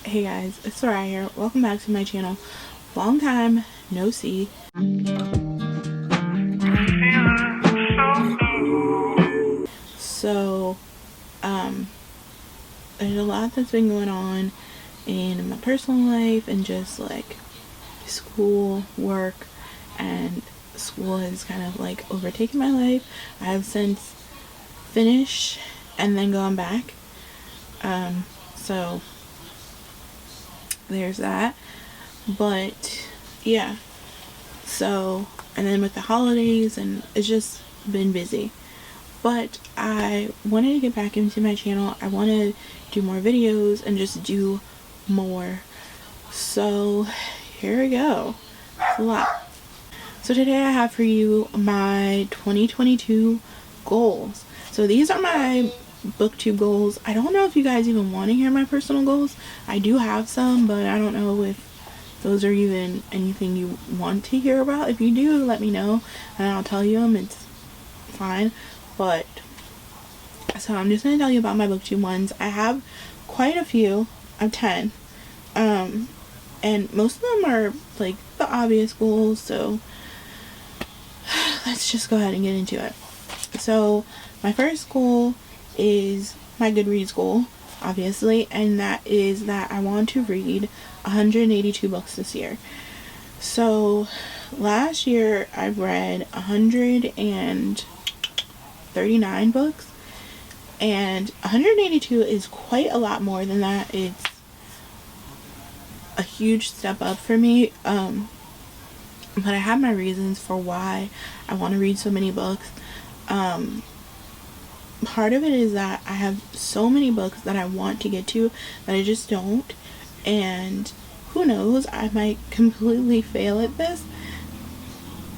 Hey guys, it's Soraya here. Welcome back to my channel. Long time no see. So, there's a lot that's been going on in my personal life and just like school, work, and school has kind of like overtaken my life. I have since finished and then gone back. So there's that. But yeah, so, and then with the holidays, and it's just been busy. But I wanted to get back into my channel. I want to do more videos and just do more. So here we go. It's a lot. So today I have for you my 2022 goals. So these are my booktube goals. I don't know if you guys even want to hear my personal goals. I do have some, but I don't know if those are even anything you want to hear about. If you do, let me know and I'll tell you them. It's fine. But so I'm just going to tell you about my booktube ones. I have quite a few. I have 10. And most of them are like the obvious goals. So let's just go ahead and get into it. So my first goal is my Goodreads goal, obviously, and that is that I want to read 182 books this year. So last year I read 139 books, and 182 is quite a lot more than that. It's a huge step up for me, but I have my reasons for why I want to read so many books. Part of it is that I have so many books that I want to get to that I just don't, and who knows, I might completely fail at this.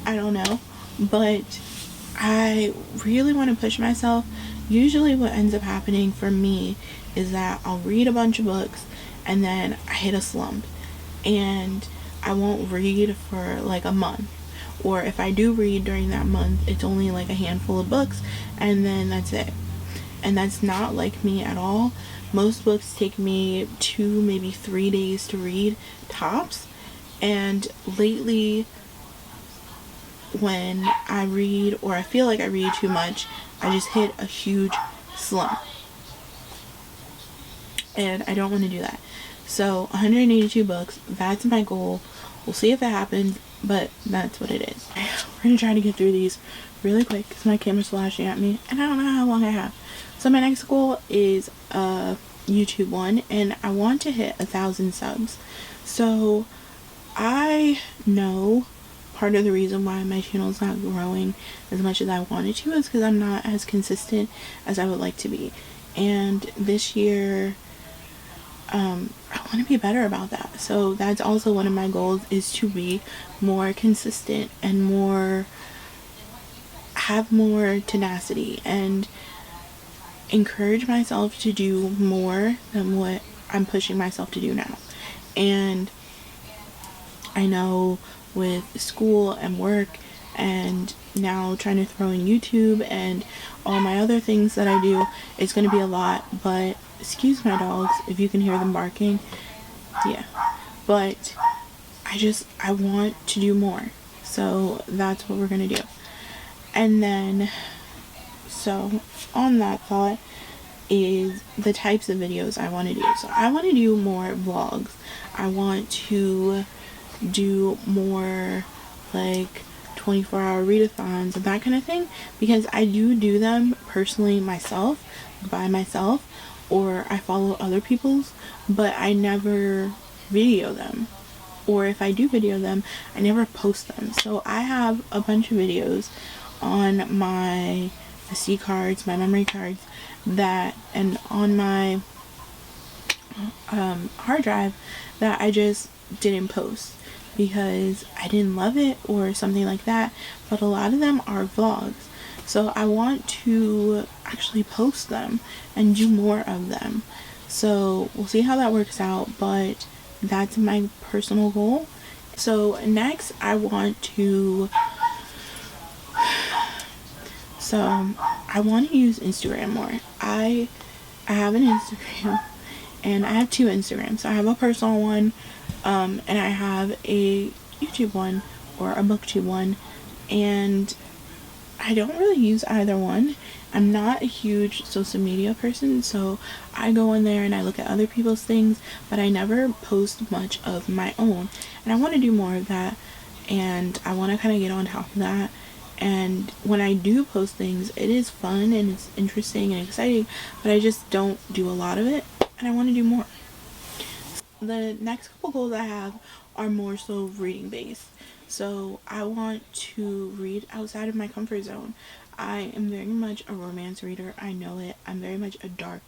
I don't know, but I really want to push myself. Usually what ends up happening for me is that I'll read a bunch of books and then I hit a slump and I won't read for like a month. Or if I do read during that month, it's only like a handful of books and then that's it. And that's not like me at all. Most books take me 2, maybe 3 days to read, tops. And lately, when I read or I feel like I read too much, I just hit a huge slump. And I don't want to do that. So 182 books, that's my goal. We'll see if it happens, but that's what it is. We're gonna try to get through these really quick because my camera's flashing at me and I don't know how long I have. So my next goal is a YouTube one, and I want to hit 1,000 subs. So I know part of the reason why my channel is not growing as much as I wanted to is because I'm not as consistent as I would like to be. And this year, I want to be better about that. So that's also one of my goals, is to be more consistent and have more tenacity and encourage myself to do more than what I'm pushing myself to do now. And I know with school and work and now trying to throw in YouTube and all my other things that I do, it's going to be a lot. But excuse my dogs if you can hear them barking. Yeah, but I want to do more, so that's what we're gonna do. And then, so on that thought is the types of videos I want to do. So I want to do more vlogs. I want to do more like 24-hour readathons and that kind of thing, because I do them personally myself, by myself, or I follow other people's, but I never video them. Or if I do video them, I never post them. So I have a bunch of videos on my SD cards, my memory cards, and on my hard drive that I just didn't post because I didn't love it or something like that. But a lot of them are vlogs. So I want to actually post them and do more of them. So we'll see how that works out, but that's my personal goal. So next I want to use Instagram more. I have an Instagram and I have two Instagrams. So I have a personal one, and I have a YouTube one, or a booktube one, and I don't really use either one. I'm not a huge social media person, so I go in there and I look at other people's things, but I never post much of my own. And I want to do more of that, and I want to kind of get on top of that. And when I do post things, it is fun and it's interesting and exciting, but I just don't do a lot of it, and I want to do more. The next couple goals I have are more so reading based. So I want to read outside of my comfort zone. I am very much a romance reader. I know it. I'm very much a dark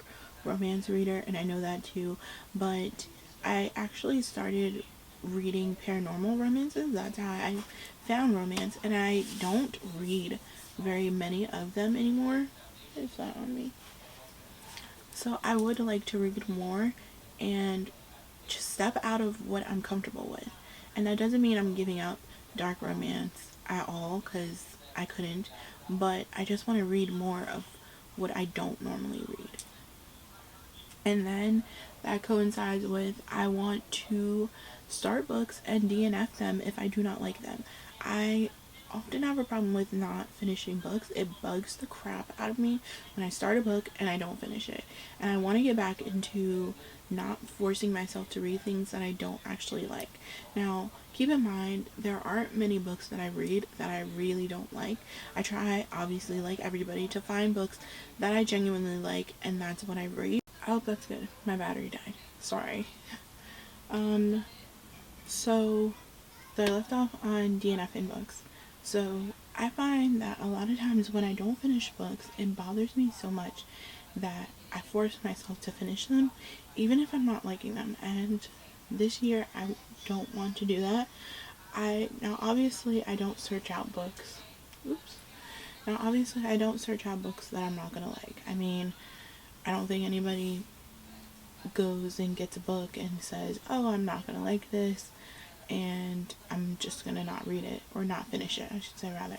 romance reader, and I know that too. But I actually started reading paranormal romances. That's how I found romance, and I don't read very many of them anymore. Is that on me? So I would like to read more and just step out of what I'm comfortable with. And that doesn't mean I'm giving up dark romance at all, because I couldn't. But I just want to read more of what I don't normally read. And then that coincides with, I want to start books and DNF them if I do not like them. I often have a problem with not finishing books. It bugs the crap out of me when I start a book and I don't finish it. And I want to get back into not forcing myself to read things that I don't actually like. Now, keep in mind, there aren't many books that I read that I really don't like. I try, obviously, like everybody, to find books that I genuinely like, and that's what I read. I hope that's good. My battery died. Sorry. So I left off on DNFing books. So I find that a lot of times when I don't finish books, it bothers me so much that I force myself to finish them, even if I'm not liking them. And this year, I don't want to do that. Now obviously I don't search out books. Oops. Now obviously I don't search out books that I'm not gonna like. I mean, I don't think anybody goes and gets a book and says, oh, I'm not gonna like this, and I'm just gonna not read it, or not finish it, I should say, rather.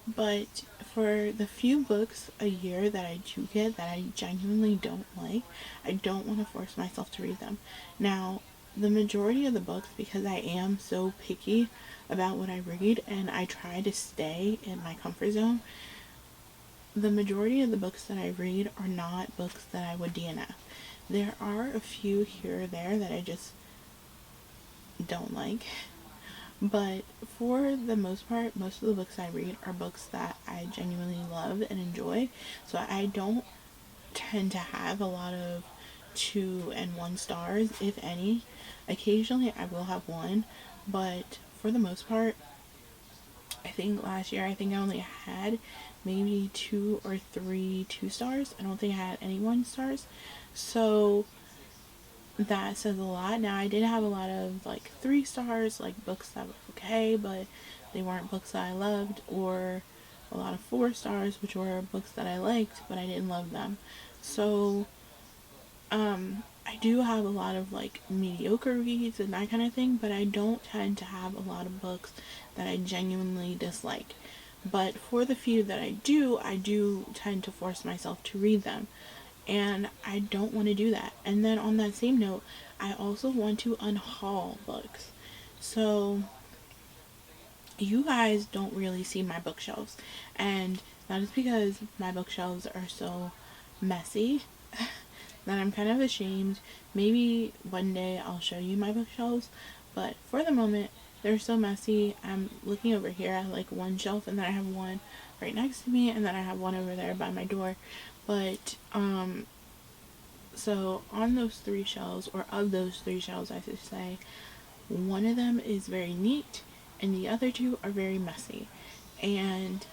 But for the few books a year that I do get that I genuinely don't like, I don't want to force myself to read them. Now, the majority of the books, because I am so picky about what I read and I try to stay in my comfort zone, the majority of the books that I read are not books that I would DNF. There are a few here or there that I just don't like. But for the most part, most of the books I read are books that I genuinely love and enjoy. So I don't tend to have a lot of 2 and 1 stars, if any. Occasionally I will have 1, but for the most part, I think last year, I only had maybe 2 or 3 2 stars. I don't think I had any 1 stars. So that says a lot. Now, I did have a lot of like 3 stars, like books that were okay, but they weren't books that I loved, or a lot of 4 stars, which were books that I liked, but I didn't love them. So, I do have a lot of like mediocre reads and that kind of thing, but I don't tend to have a lot of books that I genuinely dislike. But for the few that I do tend to force myself to read them. And I don't want to do that. And then on that same note, I also want to unhaul books. So you guys don't really see my bookshelves, and that is because my bookshelves are so messy that I'm kind of ashamed. Maybe one day I'll show you my bookshelves, but for the moment, they're so messy. I'm looking over here at like one shelf, and then I have one right next to me, and then I have one over there by my door. But so on those 3 shelves, or of those 3 shelves I should say, one of them is very neat and the other 2 are very messy. And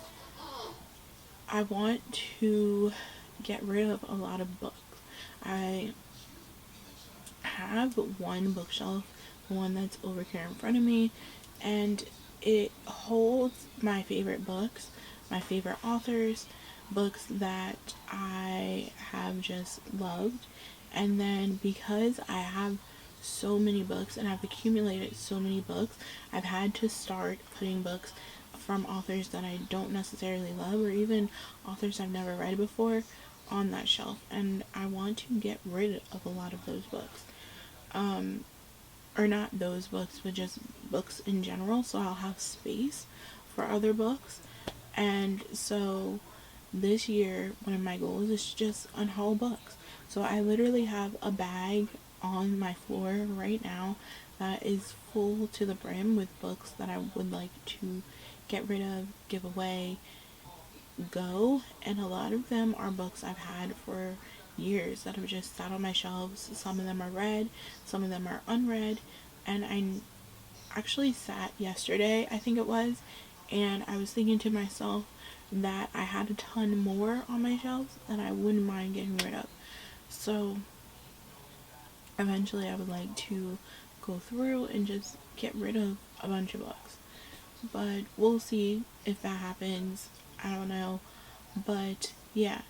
I want to get rid of a lot of books. I have one bookshelf, the one that's over here in front of me, and it holds my favorite books, my favorite authors, books that I have just loved. And then because I have so many books and I've accumulated so many books, I've had to start putting books from authors that I don't necessarily love, or even authors I've never read before, on that shelf, and I want to get rid of a lot of those books. Or not those books, but just books in general, so I'll have space for other books. And so this year, one of my goals is just unhaul books. So I literally have a bag on my floor right now that is full to the brim with books that I would like to get rid of, give away, go. And a lot of them are books I've had for years that have just sat on my shelves. Some of them are read, some of them are unread. And I actually sat yesterday, I think it was, and I was thinking to myself that I had a ton more on my shelves that I wouldn't mind getting rid of. So eventually I would like to go through and just get rid of a bunch of books. But we'll see if that happens. I don't know. But yeah.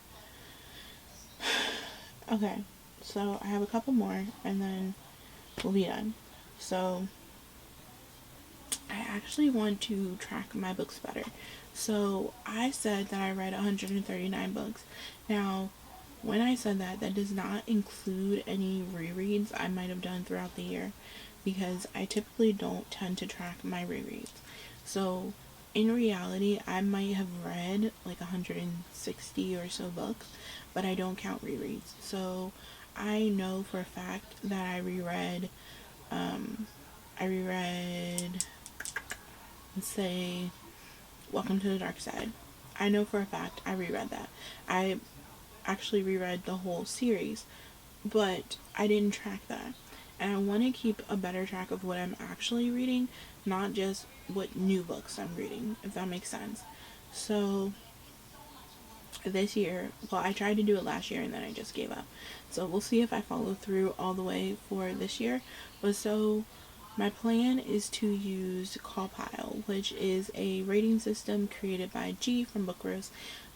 Okay. So I have a couple more and then we'll be done. So I actually want to track my books better. So I said that I read 139 books. Now, when I said that, that does not include any rereads I might have done throughout the year, because I typically don't tend to track my rereads. So in reality, I might have read like 160 or so books, but I don't count rereads. So I know for a fact that I reread, let's say, Welcome to the Dark Side. I know for a fact I reread that. I actually reread the whole series, but I didn't track that. And I want to keep a better track of what I'm actually reading, not just what new books I'm reading, if that makes sense. So this year, well, I tried to do it last year and then I just gave up. So we'll see if I follow through all the way for this year. But so my plan is to use Callpile, which is a rating system created by G from Book Roast.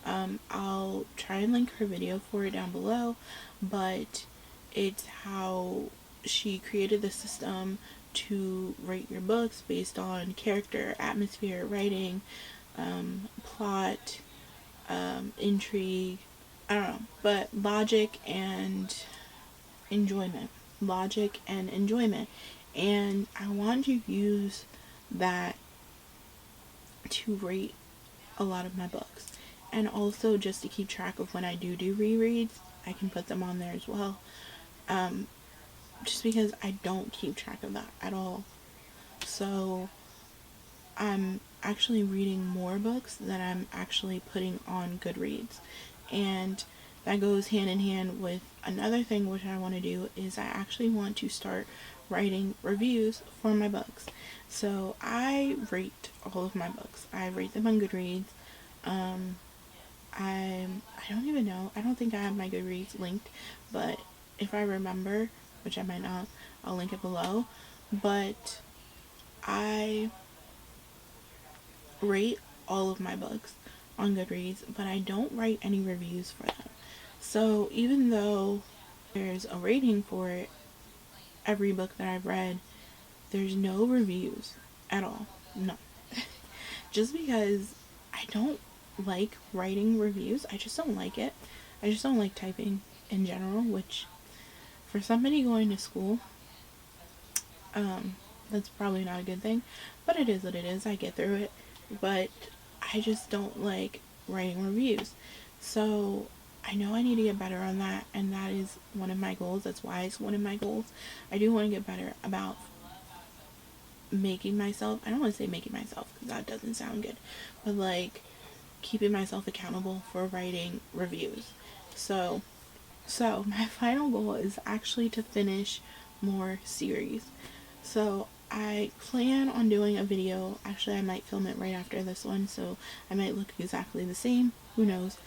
I'll try and link her video for it down below, but it's how she created the system to rate your books based on character, atmosphere, writing, plot, intrigue, I don't know, but logic and enjoyment. Logic and enjoyment. And I want to use that to rate a lot of my books. And also just to keep track of when I do rereads, I can put them on there as well. Just because I don't keep track of that at all. So I'm actually reading more books than I'm actually putting on Goodreads. And that goes hand in hand with another thing which I want to do is I actually want to start writing reviews for my books. So I rate all of my books. I rate them on Goodreads. I don't even know. I don't think I have my Goodreads linked, but if I remember, which I might not, I'll link it below. But I rate all of my books on Goodreads, but I don't write any reviews for them. So even though there's a rating for every book that I've read, there's no reviews at all. No. Just because I don't like writing reviews. I just don't like it. I just don't like typing in general, which for somebody going to school, that's probably not a good thing, but it is what it is. I get through it, but I just don't like writing reviews. So I know I need to get better on that, and that is one of my goals. That's why it's one of my goals. I do want to get better about making myself, I don't want to say making myself because that doesn't sound good, but like keeping myself accountable for writing reviews. So my final goal is actually to finish more series. So I plan on doing a video. Actually, I might film it right after this one, so I might look exactly the same. Who knows?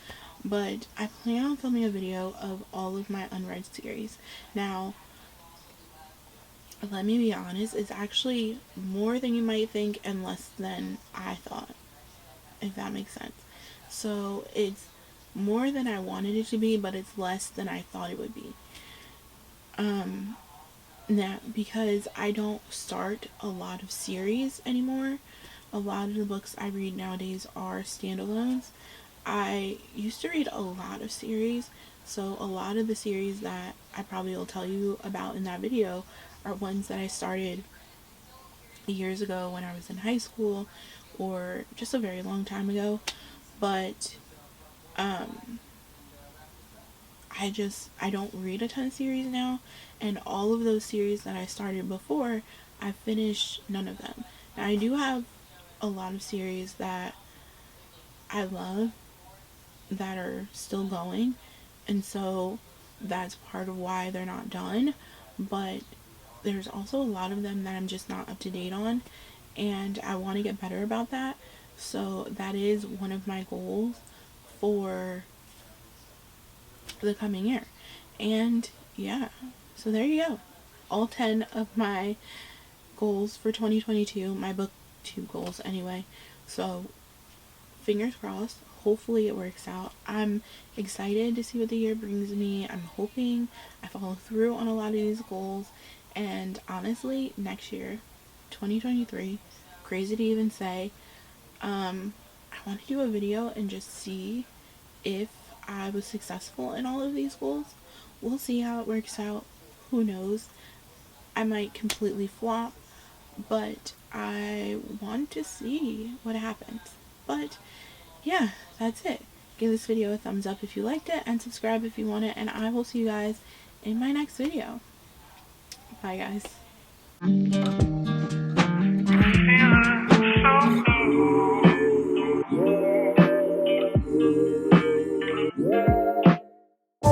But I plan on filming a video of all of my unread series. Now, let me be honest, it's actually more than you might think and less than I thought, if that makes sense. So it's more than I wanted it to be, but it's less than I thought it would be. Now, because I don't start a lot of series anymore, a lot of the books I read nowadays are standalones. I used to read a lot of series, so a lot of the series that I probably will tell you about in that video are ones that I started years ago when I was in high school or just a very long time ago. But I don't read a ton of series now, and all of those series that I started before, I finished none of them. Now I do have a lot of series that I love that are still going, and so that's part of why they're not done. But there's also a lot of them that I'm just not up to date on, and I want to get better about that. So that is one of my goals for the coming year. And yeah, so there you go. All 10 of my goals for 2022, my book 2 goals anyway. So fingers crossed, hopefully it works out. I'm excited to see what the year brings me. I'm hoping I follow through on a lot of these goals. And honestly, next year, 2023, crazy to even say, I want to do a video and just see if I was successful in all of these goals. We'll see how it works out. Who knows? I might completely flop, but I want to see what happens. But yeah, that's it. Give this video a thumbs up if you liked it, and subscribe if you want it, and I will see you guys in my next video. Bye, guys.